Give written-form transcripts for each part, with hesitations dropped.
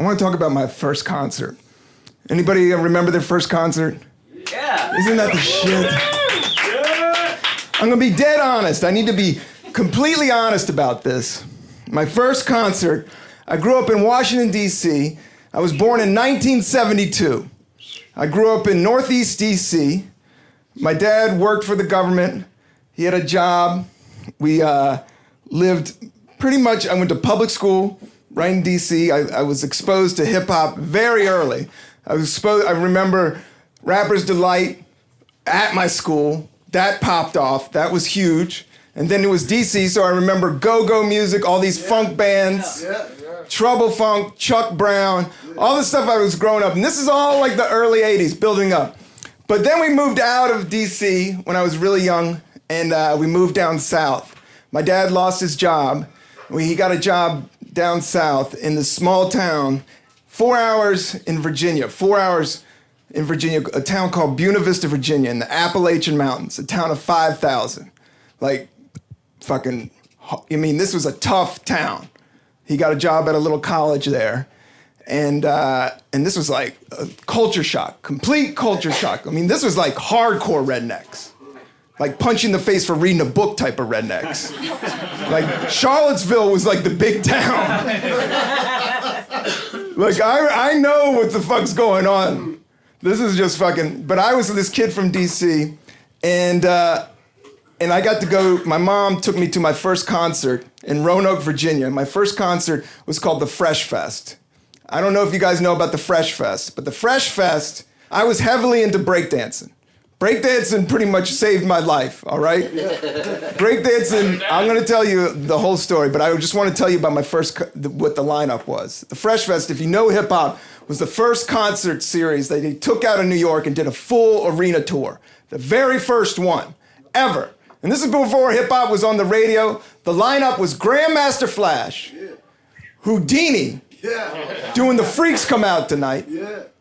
want to talk about my first concert. Anybody remember their first concert? Yeah. Isn't that the shit? Yeah. I'm gonna be dead honest. I need to be completely honest about this. My first concert, I grew up in Washington, D.C. I was born in 1972. I grew up in Northeast D.C. My dad worked for the government. He had a job. We lived pretty much, I went to public school right in D.C. I was exposed to hip hop very early. I remember Rapper's Delight at my school. That popped off. That was huge. And then it was DC, so I remember go-go music, all these funk bands, Trouble Funk, Chuck Brown, all the stuff I was growing up. And this is all like the early 80s, building up. But then we moved out of DC when I was really young, and we moved down south. My dad lost his job. He got a job down south in this small town, 4 hours in Virginia, 4 hours in Virginia, a town called Buena Vista, Virginia, in the Appalachian Mountains, a town of 5,000. Like, fucking, I mean, this was a tough town. He got a job at a little college there. And this was like a culture shock, complete culture shock. I mean, this was like hardcore rednecks. Like punch you in the face for reading a book type of rednecks. Like Charlottesville was like the big town. Like I know what the fuck's going on. This is just fucking, but I was this kid from DC and I got to go, my mom took me to my first concert in Roanoke, Virginia. My first concert was called the Fresh Fest. I don't know if you guys know about the Fresh Fest, but the Fresh Fest, I was heavily into breakdancing. Breakdancing pretty much saved my life, all right? Breakdancing, I'm gonna tell you the whole story, but I just want to tell you about my first, what the lineup was. The Fresh Fest, if you know hip hop, was the first concert series that they took out of New York and did a full arena tour. The very first one, ever. And this is before hip hop was on the radio. The lineup was Grandmaster Flash, Houdini, doing The Freaks Come Out Tonight,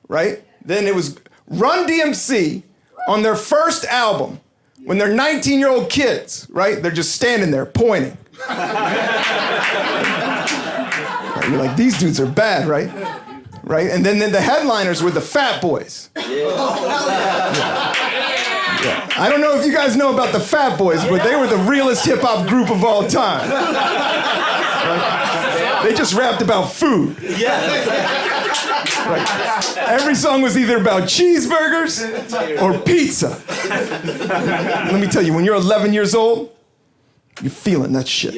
right? Then it was Run DMC on their first album, when they're 19-year-old kids, right? They're just standing there pointing. Right? You're like, these dudes are bad, right? Right? And then the headliners were the Fat Boys. Yeah. I don't know if you guys know about the Fat Boys, but they were the realest hip-hop group of all time. Right? They just rapped about food. Right. Every song was either about cheeseburgers or pizza. Let me tell you, when you're 11 years old, you're feeling that shit.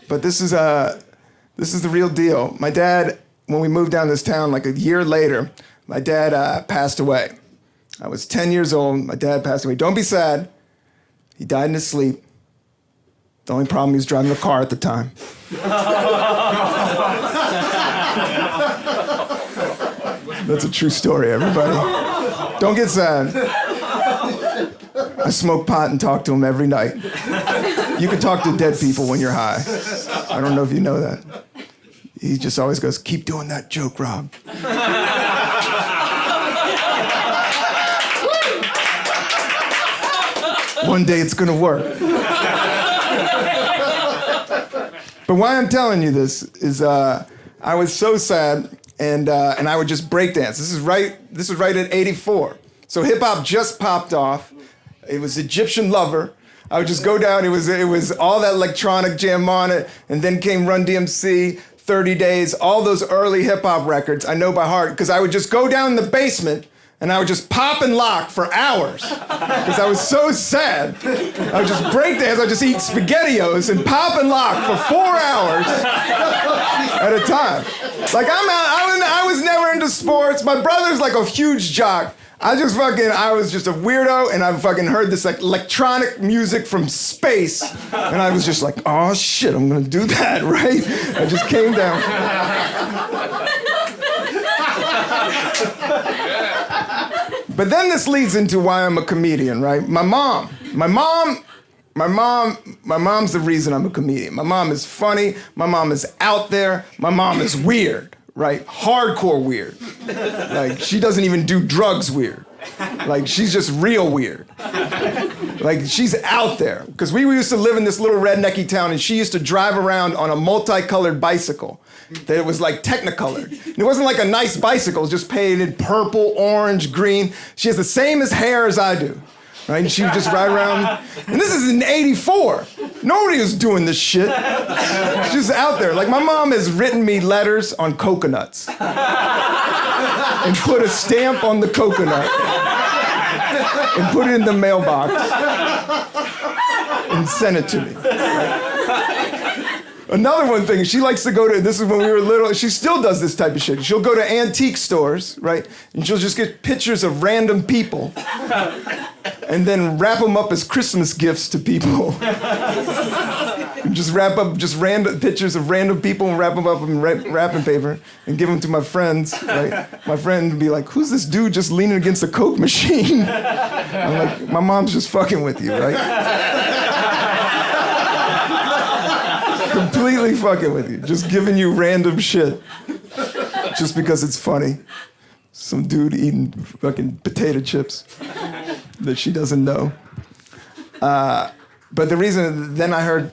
But this is the real deal. My dad, when we moved down this town, like a year later, my dad passed away. I was 10 years old. My dad passed away. Don't be sad. He died in his sleep. The only problem, he was driving a car at the time. That's a true story, everybody. Don't get sad. I smoke pot and talk to him every night. You can talk to dead people when you're high. I don't know if you know that. He just always goes, keep doing that joke, Rob. One day it's gonna work. But why I'm telling you this is I was so sad and I would just breakdance. This is right at 84. So hip hop just popped off. It was Egyptian Lover. I would just go down, it was all that electronic jam on it, and then came Run DMC, 30 Days, all those early hip hop records I know by heart, because I would just go down in the basement and I would just pop and lock for hours because I was so sad. I would just breakdance, I would just eat SpaghettiOs and pop and lock for 4 hours at a time. Like I was never into sports. My brother's like a huge jock. I was just a weirdo, and I fucking heard this like electronic music from space, and I was just like, oh shit, I'm gonna do that, right? I just came down. But then this leads into why I'm a comedian, right? My mom's the reason I'm a comedian. My mom is funny, my mom is out there, my mom is weird, right? Hardcore weird. Like, she doesn't even do drugs weird. Like, she's just real weird. Like, she's out there. Because we used to live in this little rednecky town, and she used to drive around on a multicolored bicycle that it was like technicolored. And it wasn't like a nice bicycle, it was just painted purple, orange, green. She has the same as hair as I do. Right? And she would just ride around. And this is in '84. Nobody was doing this shit. She's just out there. Like, my mom has written me letters on coconuts and put a stamp on the coconut and put it in the mailbox and sent it to me. Right? Another one thing, she likes to go to, this is when we were little, she still does this type of shit. She'll go to antique stores, right? And she'll just get pictures of random people and then wrap them up as Christmas gifts to people. And just wrap up just random pictures of random people and wrap them up in wrapping paper and give them to my friends, right? My friend would be like, who's this dude just leaning against a Coke machine? I'm like, my mom's just fucking with you, right? Completely fucking with you, just giving you random shit just because it's funny. Some dude eating fucking potato chips that she doesn't know. But the reason, then I heard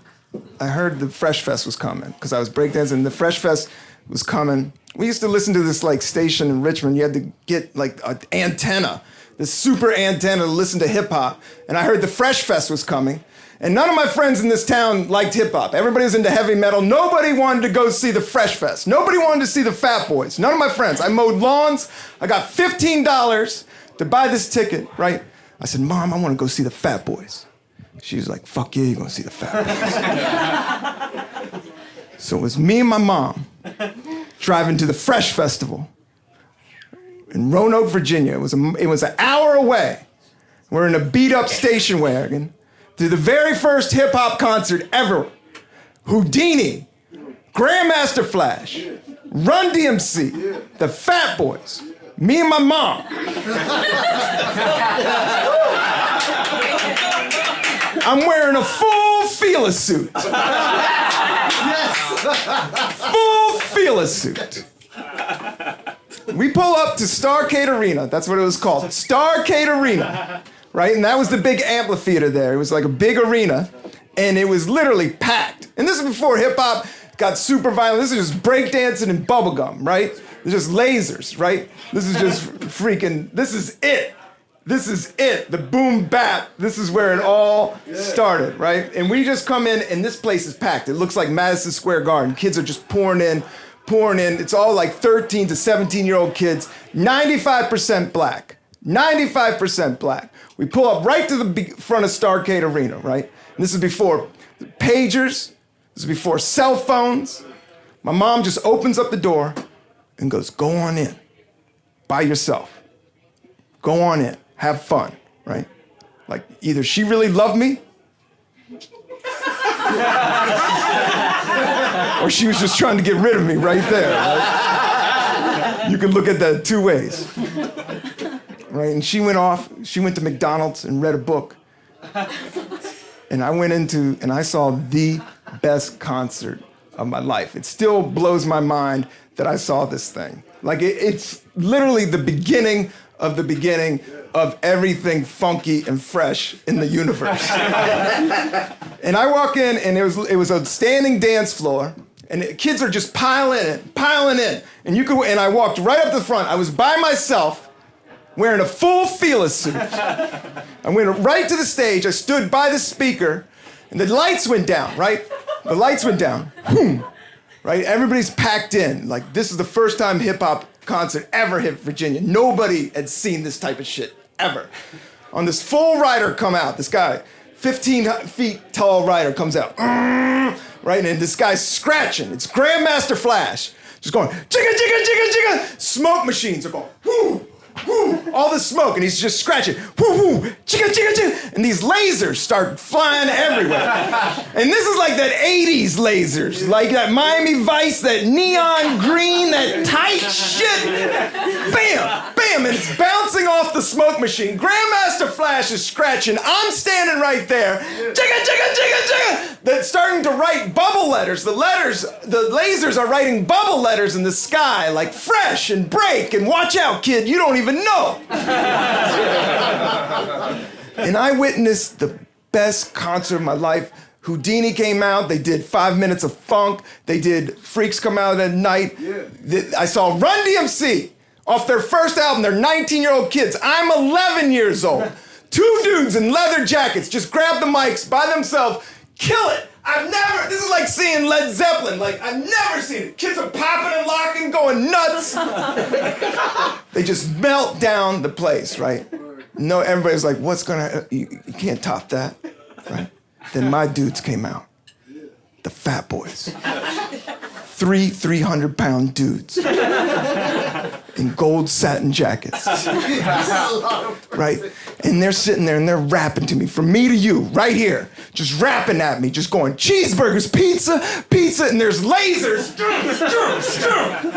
the Fresh Fest was coming because I was breakdancing and the Fresh Fest was coming. We used to listen to this like station in Richmond. You had to get like an antenna, this super antenna to listen to hip hop. And I heard the Fresh Fest was coming. And none of my friends in this town liked hip-hop. Everybody was into heavy metal. Nobody wanted to go see the Fresh Fest. Nobody wanted to see the Fat Boys. None of my friends. I mowed lawns. I got $15 to buy this ticket, right? I said, Mom, I want to go see the Fat Boys. She was like, fuck yeah, you're going to see the Fat Boys. So it was me and my mom driving to the Fresh Festival in Roanoke, Virginia. It was an hour away. We're in a beat-up station wagon. To the very first hip-hop concert ever. Houdini, Grandmaster Flash, Run DMC, the Fat Boys, me and my mom. I'm wearing a full Fila suit. Full Fila suit. We pull up to Starcade Arena. That's what it was called. Starcade Arena. Right? And that was the big amphitheater there. It was like a big arena, and it was literally packed. And this is before hip-hop got super violent. This is just breakdancing and bubblegum, right? It's just lasers, right? This is just freaking, this is it. This is it, the boom bap. This is where it all started, right? And we just come in, and this place is packed. It looks like Madison Square Garden. Kids are just pouring in. It's all like 13 to 17-year-old kids, 95% black. 95% black. We pull up right to the front of Starcade Arena, right? And this is before pagers. This is before cell phones. My mom just opens up the door and goes, go on in. By yourself. Go on in. Have fun, right? Like, either she really loved me or she was just trying to get rid of me right there, right? You can look at that two ways. Right, and she went to McDonald's and read a book. And I saw the best concert of my life. It still blows my mind that I saw this thing. Like, it's literally the beginning of everything funky and fresh in the universe. And I walk in, and it was a standing dance floor, and kids are just piling in. And I walked right up to the front. I was by myself, wearing a full Fila suit. I went right to the stage. I stood by the speaker, and the lights went down, right? The lights went down. Boom. Right? Everybody's packed in. Like, this is the first time hip-hop concert ever hit Virginia. Nobody had seen this type of shit, ever. On this full rider come out, this guy, 15 feet tall rider comes out. Right? And this guy's scratching. It's Grandmaster Flash. Just going, jigga, jigga, jigga, jigga. Smoke machines are going, whoo. Woo, all this smoke, and he's just scratching. Woo, woo, chicka, chicka, chicka. And these lasers start flying everywhere. And this is like that 80s lasers, like that Miami Vice, that neon green, that tight shit. Bam, bam. bam, and it's bouncing off the smoke machine. Grandmaster Flash is scratching. I'm standing right there. Jigga, jigga, jigga, jigga. They're starting to write bubble letters. The lasers are writing bubble letters in the sky, like fresh and break and watch out, kid, you don't even know. And I witnessed the best concert of my life. Houdini came out, they did 5 minutes of funk, they did Freaks Come Out at Night. Yeah. I saw Run DMC off their first album, they're 19-year-old kids. I'm 11 years old. 2 dudes in leather jackets just grab the mics by themselves, kill it. This is like seeing Led Zeppelin, like I've never seen it. Kids are popping and locking, going nuts. They just melt down the place, right? No, everybody's like, you can't top that, right? Then my dudes came out, the Fat Boys. 300-pound dudes in gold satin jackets, right? And they're sitting there and they're rapping to me, from me to you, right here, just rapping at me, just going, cheeseburgers, pizza, pizza, and there's lasers.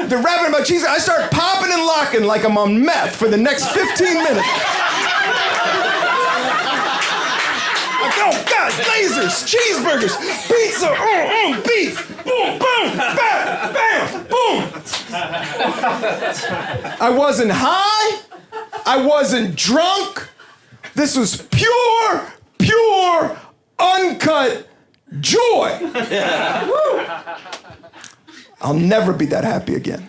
They're rapping about cheese. I start popping and locking like I'm on meth for the next 15 minutes. Oh God, lasers, cheeseburgers, pizza, beef, boom, boom, bam, bam, boom. I wasn't high, I wasn't drunk. This was pure, uncut joy. Yeah. I'll never be that happy again.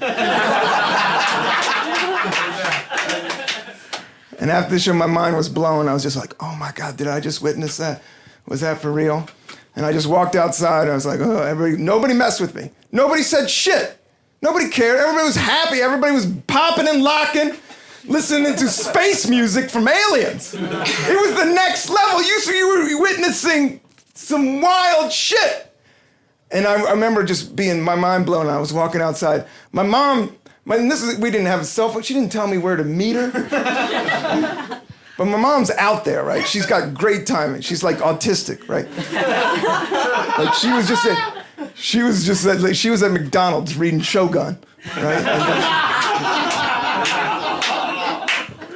And after the show, my mind was blown. I was just like, oh my God, did I just witness that? Was that for real? And I just walked outside. I was like, oh, nobody messed with me. Nobody said shit. Nobody cared. Everybody was happy. Everybody was popping and locking, listening to space music from aliens. It was the next level. You were witnessing some wild shit. And I remember just being, my mind blown. I was walking outside. My mom, we didn't have a cell phone. She didn't tell me where to meet her. But my mom's out there, right? She's got great timing. She's like autistic, right? Like she was at McDonald's reading Shogun, right?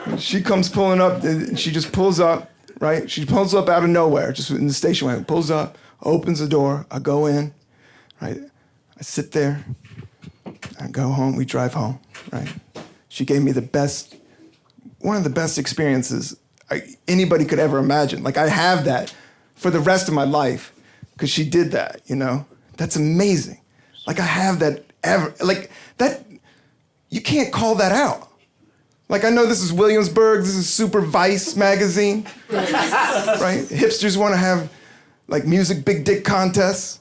And she comes pulling up, and she just pulls up, right? She pulls up out of nowhere, just in the station wagon, pulls up, opens the door, I go in, right? I sit there, I go home, we drive home, right? She gave me one of the best experiences anybody could ever imagine. Like, I have that for the rest of my life because she did that, you know? That's amazing. Like, I have that you can't call that out. Like, I know this is Williamsburg, this is Super Vice magazine, right? Hipsters want to have, like, music big dick contests.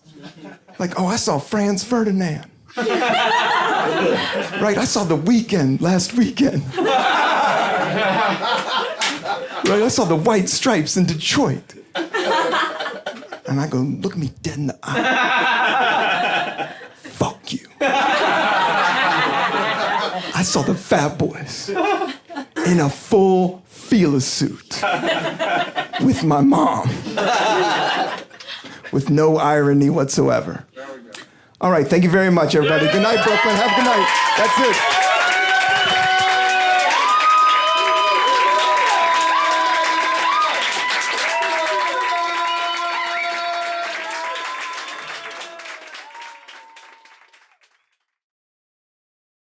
Like, oh, I saw Franz Ferdinand. Right, I saw The Weeknd last weekend. Right, I saw the White Stripes in Detroit. And I go, look me dead in the eye. Fuck you. I saw the Fat Boys in a full Fila suit with my mom. With no irony whatsoever. All right, thank you very much, everybody. Good night, Brooklyn. Have a good night. That's it.